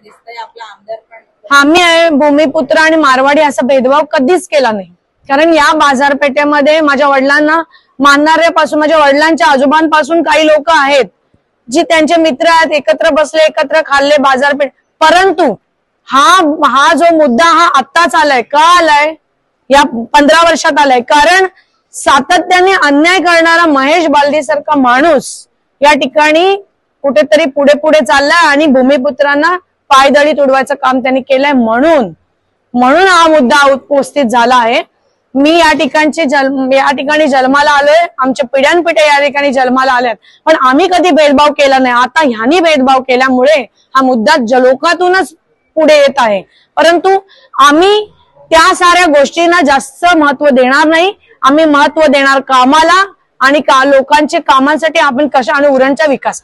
दिसतंय आपला आमदार पण आम्ही भूमिपुत्र आणि मारवाडी असा भेदभाव कधीच केला नाही, कारण या बाजारपेठेमध्ये माझ्या वडिलांना मानणाऱ्यापासून, माझ्या वडिलांच्या आजोबांपासून काही लोक आहेत जी त्यांचे मित्र आहेत, एकत्र बसले, एकत्र खाल्ले बाजारपेठ. परंतु हा जो मुद्दा हा आत्ताच आलाय. का आलाय? या 15 वर्षात आलाय. कारण सातत्याने अन्याय करणारा महेश बालदी सारखा माणूस या ठिकाणी कुठेतरी पुढे पुढे चाललाय आणि भूमिपुत्रांना पायदळी तुडवायचं काम त्यांनी केलंय. म्हणून हा मुद्दा उपस्थित झाला आहे. मी या ठिकाणी जन्माला आलोय, आमच्या पिढ्यानपिढ्या या ठिकाणी जन्माला आल्यात, पण आम्ही कधी भेदभाव केला नाही. आता ह्यांनी भेदभाव केल्यामुळे हा मुद्दा जलोकातूनच पुढे येत आहे. परंतु आम्ही त्या साऱ्या गोष्टींना जास्त महत्व देणार नाही. आम्ही महत्व देणार कामाला आणि लोकांच्या कामांसाठी आपण कशा आणि उरणच्या विकास.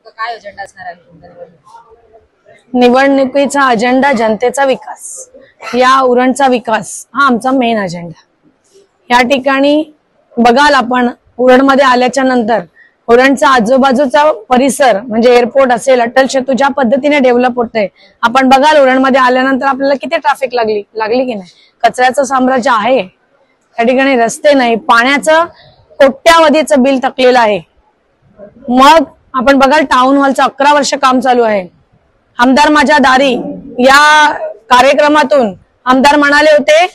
काय अजेंडा असणार आहे निवडणुकीचा अजेंडा? जनतेचा विकास, या उरणचा विकास हा आमचा मेन अजेंडा. या ठिकाणी बघाल आपण उरणमध्ये आल्याच्या नंतर उरणचा आजूबाजूचा परिसर म्हणजे एअरपोर्ट असेल, अटल सेतू ज्या पद्धतीने डेव्हलप होतंय आपण बघाल. उरणमध्ये आल्यानंतर आपल्याला किती ट्रॅफिक लागली की नाही. कचऱ्याचं साम्राज्य आहे या ठिकाणी, रस्ते नाही, पाण्याचं कोट्यावधीचं बिल थकलेलं आहे. मग आपण बघाल टाउन हॉलचं 11 वर्ष काम चालू आहे. आमदार माझ्या दारी या कार्यक्रमातून आमदार म्हणाले होते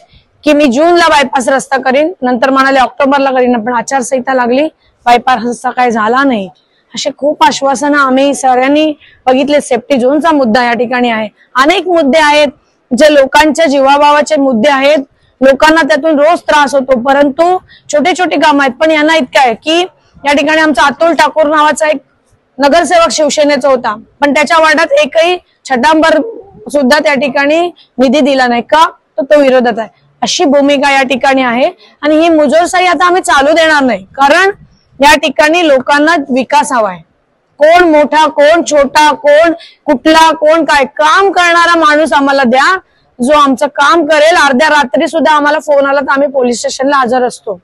की मी जूनला बायपास रस्ता करीन, नंतर म्हणाले ऑक्टोबरला करीन, पण आचारसंहिता लागली, बायपास रस्ता काही झाला नाही. असे खूप आश्वासनं आम्ही सगळ्यांनी बघितले. सेफ्टी झोनचा मुद्दा या ठिकाणी आहे. अनेक मुद्दे आहेत जे लोकांच्या जीवाभावाचे मुद्दे आहेत. लोकांना त्यातून रोज त्रास होतो, परंतु छोटे छोटे काम आहेत. पण यांना इतकं आहे की या ठिकाणी आमचा अतुल ठाकूर नावाचा एक नगरसेवक शिवसेनेचा होता, पण त्याच्या वार्डात एकही छटांबर सुद्धा त्या ठिकाणी निधी दिला नाही. का? तो विरोधात आहे. अशी भूमिका या ठिकाणी आहे. आणि ही मुजोरशाही आता आम्ही चालू देणार नाही, कारण या ठिकाणी लोकांना विकास हवा आहे. कोण मोठा, कोण छोटा, कोण कुठला, कोण काय, काम करणारा माणूस आम्हाला द्या, जो आमचं काम करेल. अर्ध्या रात्री सुद्धा आम्हाला फोन आला तर आम्ही पोलीस स्टेशनला हजर असतो.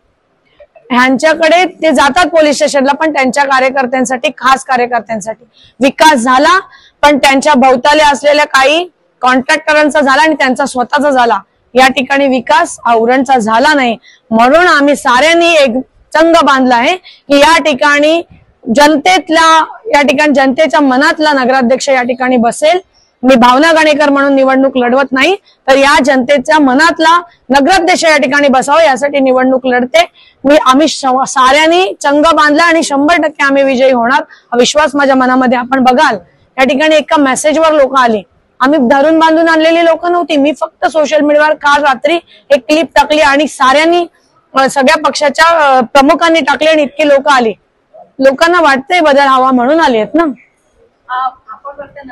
ह्यांच्याकडे ते जातात पोलीस स्टेशनला, पण त्यांच्या कार्यकर्त्यांसाठी, खास कार्यकर्त्यांसाठी विकास झाला, पण त्यांच्या भोवताली असलेल्या काही कॉन्ट्रॅक्टरांचा झाला आणि त्यांचा स्वतःचा झाला. या ठिकाणी विकास उरणचा झाला नाही. म्हणून आम्ही साऱ्यांनी एक चंग बांधला आहे की या ठिकाणी जनतेच्या मनातला नगराध्यक्ष या ठिकाणी बसेल. मी भावना गणेकर म्हणून निवडणूक लढवत नाही, तर या जनतेच्या मनातला नगराध्यक्ष या ठिकाणी बसावं यासाठी निवडणूक लढते. आम्ही साऱ्यांनी चंग बांधला आणि 100% आम्ही विजयी होणार हा विश्वास माझ्या मनामध्ये. आपण बघाल या ठिकाणी एका मेसेजवर लोक आली. आम्ही धरून बांधून आणलेली लोक नव्हती. मी फक्त सोशल मीडियावर काल रात्री एक क्लिप टाकली आणि साऱ्यांनी, सगळ्या पक्षाच्या प्रमुखांनी टाकले आणि इतकी लोक आली. लोकांना वाटतंय बदल हवा म्हणून आली आहेत ना. आपण